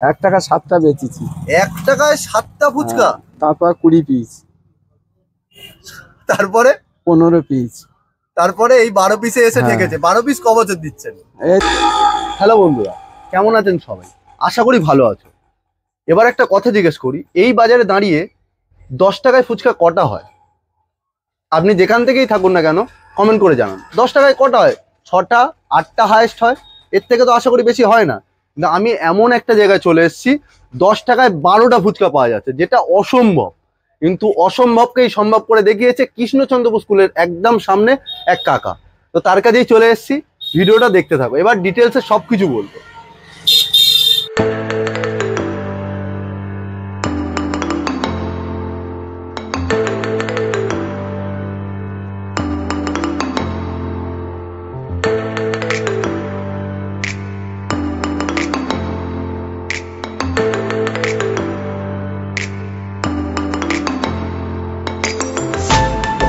1 টাকা 7টা বেচেছি। 1 টাকায় 7টা ফুচকা? তারপর 20 পিস, তারপরে 15 পিস, তারপরে এই 12 পিসে এসে ঠেকেছে। 12 পিস ক বছর দিচ্ছেন? হ্যালো বন্ধুরা, কেমন আছেন সবাই? আশা করি ভালো আছো। এবার একটা কথা জিজ্ঞেস করি, এই বাজারে দাঁড়িয়ে 10 টাকায় ফুচকা কটা হয়? আপনি যেখান থেকেই থাকুন না কেন কমেন্ট করে জানান। 10 টাকায় কটা হয়? 6টা, 8টা হায়েস্ট হয়, এর থেকে তো আশা করি বেশি হয় না। কিন্তু আমি এমন একটা জায়গায় চলে এসেছি 10 টাকায় 12টা ফুচকা পাওয়া যাচ্ছে, যেটা অসম্ভব। কিন্তু অসম্ভবকেই সম্ভব করে দেখিয়েছে কৃষ্ণচন্দ্রপুর স্কুলের একদম সামনে এক কাকা। তো তার কাছেই চলে এসেছি, ভিডিওটা দেখতে থাকো। এবার ডিটেলসে সব কিছু বলবো।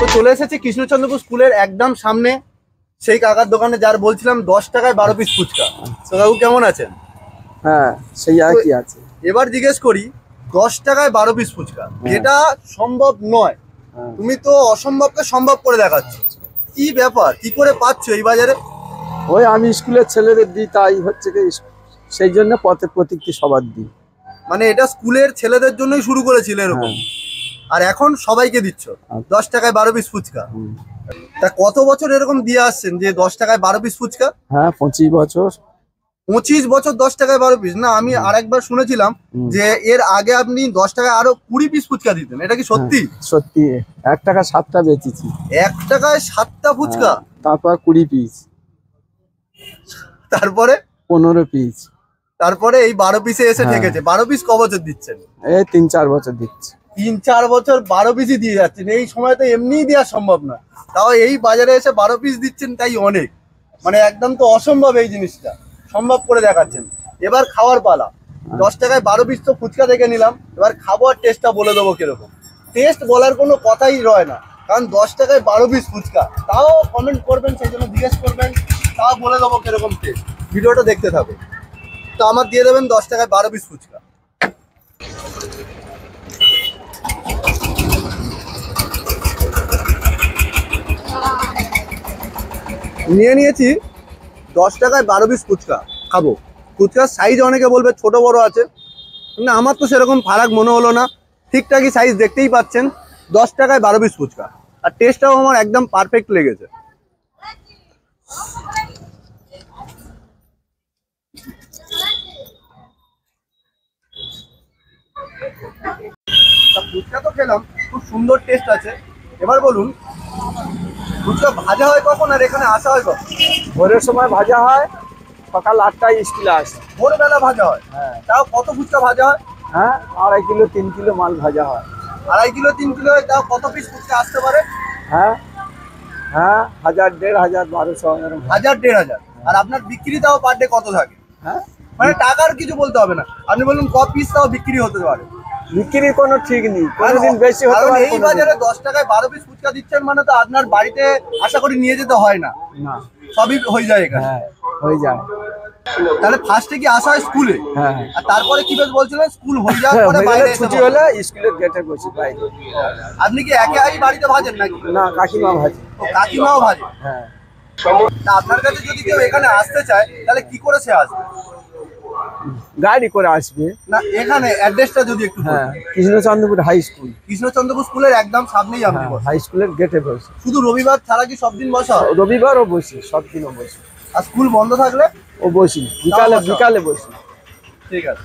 তো চলে এসেছি কৃষ্ণচন্দ্রপুর স্কুলের একদম সামনে সেই কাকার দোকানে, যার বলছিলাম 10 টাকায় 12 পিস ফুচকা। তো কাকু কেমন আছেন? হ্যাঁ সেই একই আছে। এবার জিজ্ঞেস করি, 10 টাকায় 12 পিস ফুচকা, যেটা সম্ভব নয়, তুমি তো অসম্ভবকে সম্ভব করে দেখাচ্ছ। কি ব্যাপার, কি করে পাচ্ছ এই বাজারে? ওই আমি স্কুলের ছেলেদের দিই, তাই হচ্ছে কি সেই জন্য পথে প্রতীকটি সবার দিই। মানে এটা স্কুলের ছেলেদের জন্যই শুরু করেছিল এরকম, আর এখন সবাইকে দিচ্ছ 10 টাকায় 12 পিস ফুচকা? তা কত বছর এরকম দিয়ে আসছেন যে 10 টাকায় 12 পিস ফুচকা? হ্যাঁ 25 বছর। 25 বছর 10 টাকায় 12 পিস? না, আমি আরেকবার শুনেছিলাম যে এর আগে আপনি 10 টাকায় আরো 20 পিস ফুচকা দিতেন, এটা কি সত্যি? সত্যি, 1 টাকা 7টা বেচেছি। 1 টাকায় 7টা ফুচকা? তারপর 20 পিস, তারপরে 15 পিস, তারপরে এই 12 পিসে এসে ঠেকেছে। 12 পিস ক বছর দিচ্ছেন? এই 3-4 বছর দিচ্ছি। 3-4 বছর 12 পিসই দিয়ে যাচ্ছেন। এই সময় তো এমনিই দেওয়া সম্ভব না, তাও এই বাজারে এসে 12 পিস দিচ্ছেন, তাই অনেক। মানে একদম তো অসম্ভব, এই জিনিসটা সম্ভব করে দেখাচ্ছেন। এবার খাওয়ার পালা। 10 টাকায় 12 পিস তো ফুচকা দেখে নিলাম, এবার খাবো আর টেস্টটা বলে দেবো কিরকম। টেস্ট বলার কোনো কথাই রয় না, কারণ 10 টাকায় 12 পিস ফুচকা। তাও কমেন্ট করবেন, সেই জন্য জিজ্ঞেস করবেন, তাও বলে দেবো কিরকম টেস্ট। ভিডিওটা দেখতে থাকো। তো আমার দিয়ে দেবেন 10 টাকায় 12 পিস ফুচকা। নিয়ে নিয়েছি 10 টাকায় 12 পিস ফুচকা, খাবো। ফুচকার সাইজ অনেকে বলবে ছোট বড় আছে, না আমার তো সেরকম ফারাক মনে হলো না, ঠিকঠাকই সাইজ, দেখতেই পাচ্ছেন। 10 টাকায় 12 পিস ফুচকা, আর টেস্টটাও আমার একদম পারফেক্ট লেগেছে। ফুচকা তো খেলাম, খুব সুন্দর টেস্ট আছে। এবার বলুন, ফুচকা ভাজা হয় কখন আর এখানে আসা হয় কখন? ভোরের সময় ভাজা হয়, সকাল 8টায় স্কুলে আসে। ভোরবেলা ভাজা হয়? তাও কত ফুচকা ভাজা হয়? 2.5 কিলো 3 কিলো মাল ভাজা হয়। 2.5 কিলো 3 কিলো হয়, তাও কত পিস ফুচকা আসতে পারে? 1000, 1500, 1200 এরকম। 1000-1500। আর আপনার বিক্রি তাও পার ডে কত থাকে? মানে টাকার কিছু বলতে হবে না, আপনি বলুন ক পিস তাও বিক্রি হতে পারে। বিক্রির কোনো ঠিক নেই, কোনোদিন বেশি হতে পারে। এই বাজারে 10 টাকায় 12 পিস ফুচকা দিচ্ছেন মানে তো আপনার বাড়িতে আশা করি নিয়ে যেতে হয় না, সবই হয়ে যায় এখানে। হয়ে যায়। তাহলে ফার্স্টে কি আসা হয় স্কুলে, আর তারপরে কি বেশ বলছিলেন স্কুল হয়ে যাওয়ার পরে বাইরে ছুটি হলে স্কুলের গেটে বসি বাইরে। আপনি কি একাই বাড়িতে ভাজেন নাকি? না, কাকিমা ভাজে। কাকিমাও ভাজে? তা আপনার কাছে যদি কেউ এখানে আসতে চায় তাহলে কি করে সে আসবে? গাড়ি করে আসবে। না, এখানে অ্যাড্রেসটা যদি একটু কৃষ্ণচন্দ্রপুর হাই স্কুল। কৃষ্ণচন্দ্রপুর স্কুলের একদম সামনেই আপনি হাই স্কুলের গেটে বসে। শুধু রবিবার ছাড়া কি সব দিন বসা? রবিবারও বসি, সব দিনও বসি। আর স্কুল বন্ধ থাকলে ও বসি, বিকালে বসি। ঠিক আছে।